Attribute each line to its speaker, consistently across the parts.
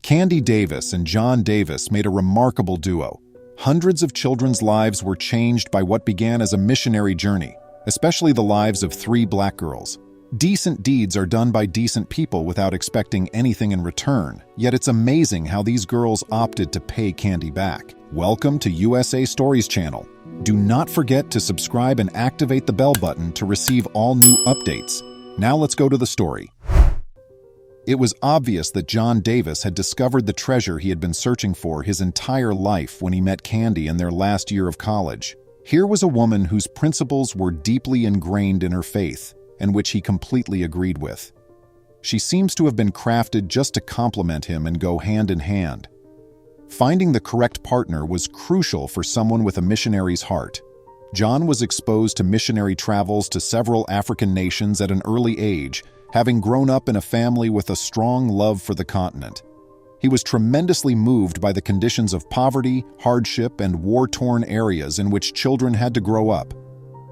Speaker 1: Candy Davis and John Davis made a remarkable duo. Hundreds of children's lives were changed by what began as a missionary journey, especially the lives of 3 black girls. Decent deeds are done by decent people without expecting anything in return, yet it's amazing how these girls opted to pay Candy back. Welcome to USA Stories channel. Do not forget to subscribe and activate the bell button to receive all new updates. Now let's go to the story. It was obvious that John Davis had discovered the treasure he had been searching for his entire life when he met Candy in their last year of college. Here was a woman whose principles were deeply ingrained in her faith, and which he completely agreed with. She seems to have been crafted just to complement him and go hand in hand. Finding the correct partner was crucial for someone with a missionary's heart. John was exposed to missionary travels to several African nations at an early age, having grown up in a family with a strong love for the continent. He was tremendously moved by the conditions of poverty, hardship, and war-torn areas in which children had to grow up.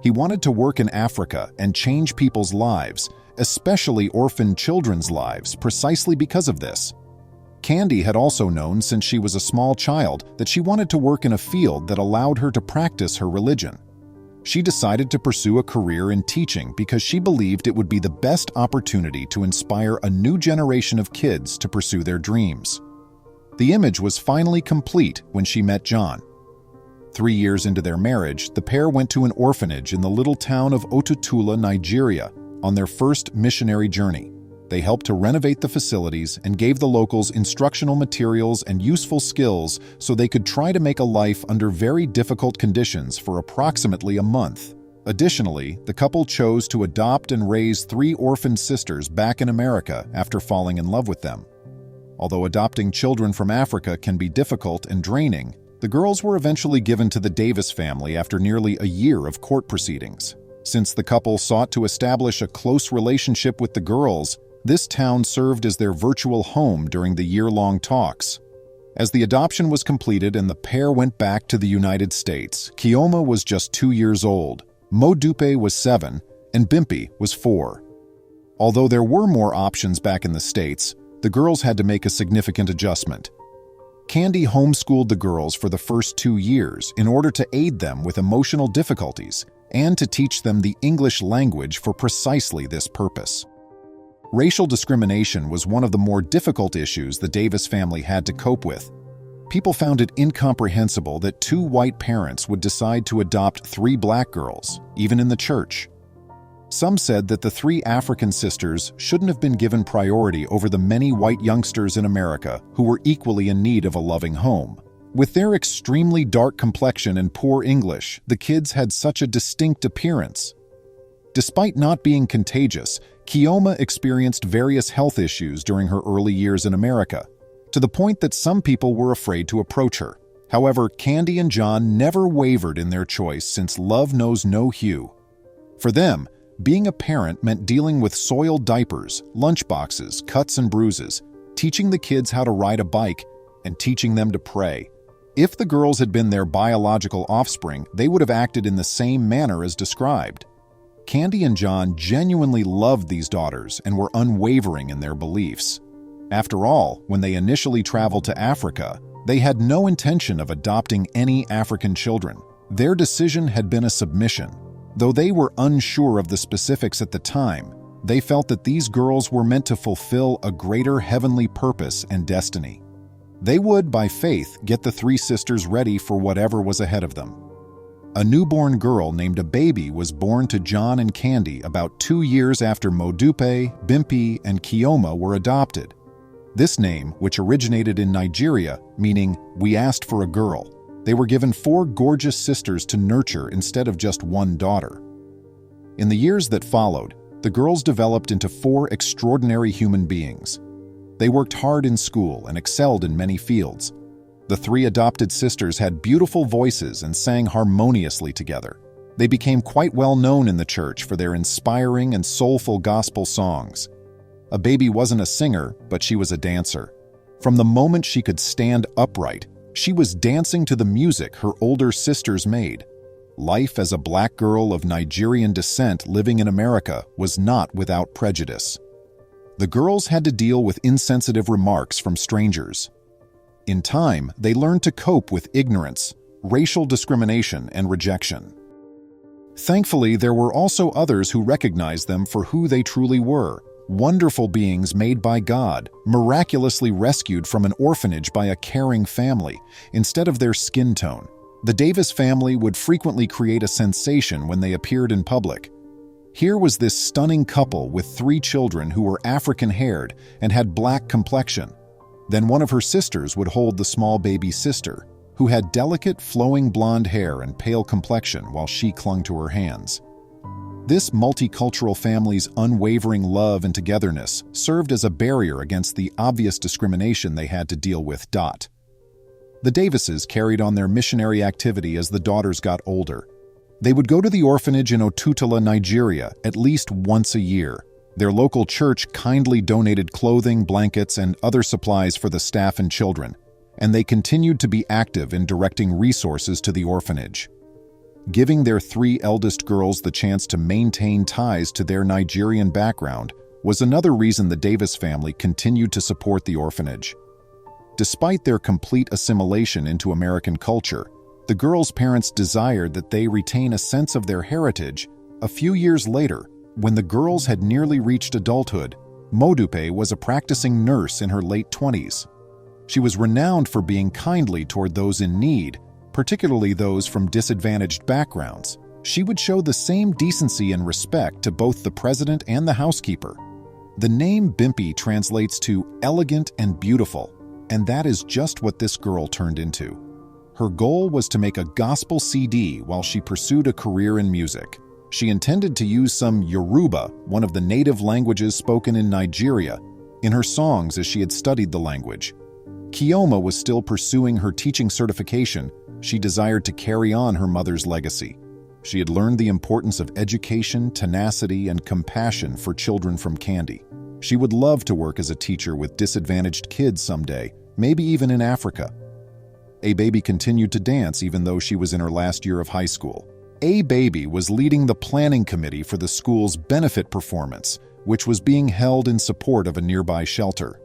Speaker 1: He wanted to work in Africa and change people's lives, especially orphaned children's lives, precisely because of this. Candy had also known since she was a small child that she wanted to work in a field that allowed her to practice her religion. She decided to pursue a career in teaching because she believed it would be the best opportunity to inspire a new generation of kids to pursue their dreams. The image was finally complete when she met John. 3 years into their marriage, the pair went to an orphanage in the little town of Otutula, Nigeria, on their first missionary journey. They helped to renovate the facilities and gave the locals instructional materials and useful skills so they could try to make a life under very difficult conditions for approximately a month. Additionally, the couple chose to adopt and raise 3 orphaned sisters back in America after falling in love with them. Although adopting children from Africa can be difficult and draining, the girls were eventually given to the Davis family after nearly a year of court proceedings. Since the couple sought to establish a close relationship with the girls, this town served as their virtual home during the year-long talks. As the adoption was completed and the pair went back to the United States, Kioma was just 2 years old, Modupe was 7, and Bimpi was 4. Although there were more options back in the States, the girls had to make a significant adjustment. Candy homeschooled the girls for the first 2 years in order to aid them with emotional difficulties and to teach them the English language for precisely this purpose. Racial discrimination was one of the more difficult issues the Davis family had to cope with. People found it incomprehensible that 2 white parents would decide to adopt 3 black girls, even in the church. Some said that the 3 African sisters shouldn't have been given priority over the many white youngsters in America who were equally in need of a loving home. With their extremely dark complexion and poor English, the kids had such a distinct appearance. Despite not being contagious, Kioma experienced various health issues during her early years in America, to the point that some people were afraid to approach her. However, Candy and John never wavered in their choice since love knows no hue. For them, being a parent meant dealing with soiled diapers, lunchboxes, cuts and bruises, teaching the kids how to ride a bike, and teaching them to pray. If the girls had been their biological offspring, they would have acted in the same manner as described. Candy and John genuinely loved these daughters and were unwavering in their beliefs. After all, when they initially traveled to Africa, they had no intention of adopting any African children. Their decision had been a submission. Though they were unsure of the specifics at the time, they felt that these girls were meant to fulfill a greater heavenly purpose and destiny. They would, by faith, get the 3 sisters ready for whatever was ahead of them. A newborn girl named a baby was born to John and Candy about 2 years after Modupe, Bimpi, and Kioma were adopted. This name, which originated in Nigeria, meaning "we asked for a girl," they were given 4 gorgeous sisters to nurture instead of just 1 daughter. In the years that followed, the girls developed into 4 extraordinary human beings. They worked hard in school and excelled in many fields. The 3 adopted sisters had beautiful voices and sang harmoniously together. They became quite well known in the church for their inspiring and soulful gospel songs. A baby wasn't a singer, but she was a dancer. From the moment she could stand upright, she was dancing to the music her older sisters made. Life as a black girl of Nigerian descent living in America was not without prejudice. The girls had to deal with insensitive remarks from strangers. In time, they learned to cope with ignorance, racial discrimination, and rejection. Thankfully, there were also others who recognized them for who they truly were, wonderful beings made by God, miraculously rescued from an orphanage by a caring family, instead of their skin tone. The Davis family would frequently create a sensation when they appeared in public. Here was this stunning couple with 3 children who were African-haired and had black complexion. Then one of her sisters would hold the small baby sister, who had delicate, flowing blonde hair and pale complexion while she clung to her hands. This multicultural family's unwavering love and togetherness served as a barrier against the obvious discrimination they had to deal with. The Davises carried on their missionary activity as the daughters got older. They would go to the orphanage in Otutala, Nigeria, at least once a year. Their local church kindly donated clothing, blankets, and other supplies for the staff and children, and they continued to be active in directing resources to the orphanage. Giving their 3 eldest girls the chance to maintain ties to their Nigerian background was another reason the Davis family continued to support the orphanage. Despite their complete assimilation into American culture, the girls' parents desired that they retain a sense of their heritage. A few years later, when the girls had nearly reached adulthood, Modupe was a practicing nurse in her late 20s. She was renowned for being kindly toward those in need, particularly those from disadvantaged backgrounds. She would show the same decency and respect to both the president and the housekeeper. The name Bimpi translates to elegant and beautiful, and that is just what this girl turned into. Her goal was to make a gospel CD while she pursued a career in music. She intended to use some Yoruba, one of the native languages spoken in Nigeria, in her songs as she had studied the language. Kioma was still pursuing her teaching certification. She desired to carry on her mother's legacy. She had learned the importance of education, tenacity, and compassion for children from Candy. She would love to work as a teacher with disadvantaged kids someday, maybe even in Africa. A Baby continued to dance even though she was in her last year of high school. A Baby was leading the planning committee for the school's benefit performance, which was being held in support of a nearby shelter.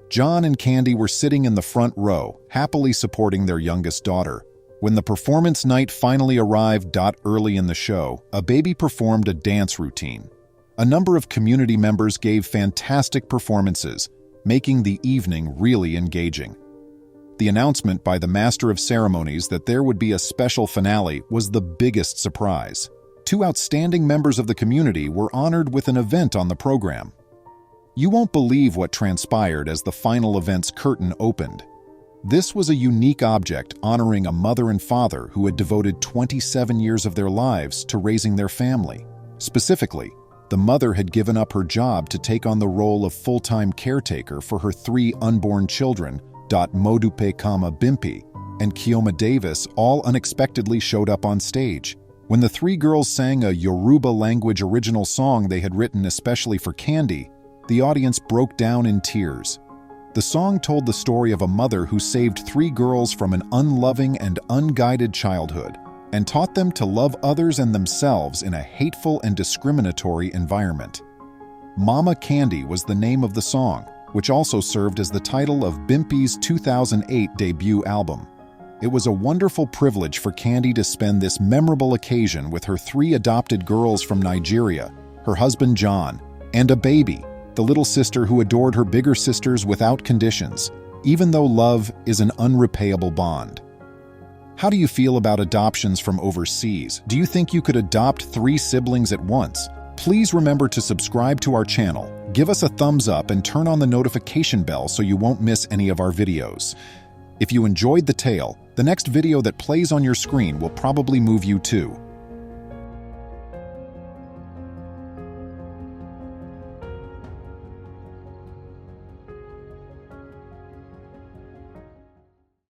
Speaker 1: John and Candy were sitting in the front row, happily supporting their youngest daughter. When the performance night finally arrived early in the show, A Baby performed a dance routine. A number of community members gave fantastic performances, making the evening really engaging. The announcement by the Master of Ceremonies that there would be a special finale was the biggest surprise. 2 outstanding members of the community were honored with an event on the program. You won't believe what transpired as the final event's curtain opened. This was a unique object honoring a mother and father who had devoted 27 years of their lives to raising their family. Specifically, the mother had given up her job to take on the role of full-time caretaker for her 3 unborn children, Modupe, Bimpi, and Kioma Davis all unexpectedly showed up on stage. When the 3 girls sang a Yoruba language original song they had written especially for Candy, the audience broke down in tears. The song told the story of a mother who saved 3 girls from an unloving and unguided childhood and taught them to love others and themselves in a hateful and discriminatory environment. Mama Candy was the name of the song, which also served as the title of Bimpi's 2008 debut album. It was a wonderful privilege for Candy to spend this memorable occasion with her 3 adopted girls from Nigeria, her husband John, and A Baby, the little sister who adored her bigger sisters without conditions, even though love is an unrepayable bond. How do you feel about adoptions from overseas? Do you think you could adopt 3 siblings at once? Please remember to subscribe to our channel, give us a thumbs up, and turn on the notification bell so you won't miss any of our videos. If you enjoyed the tale, the next video that plays on your screen will probably move you too.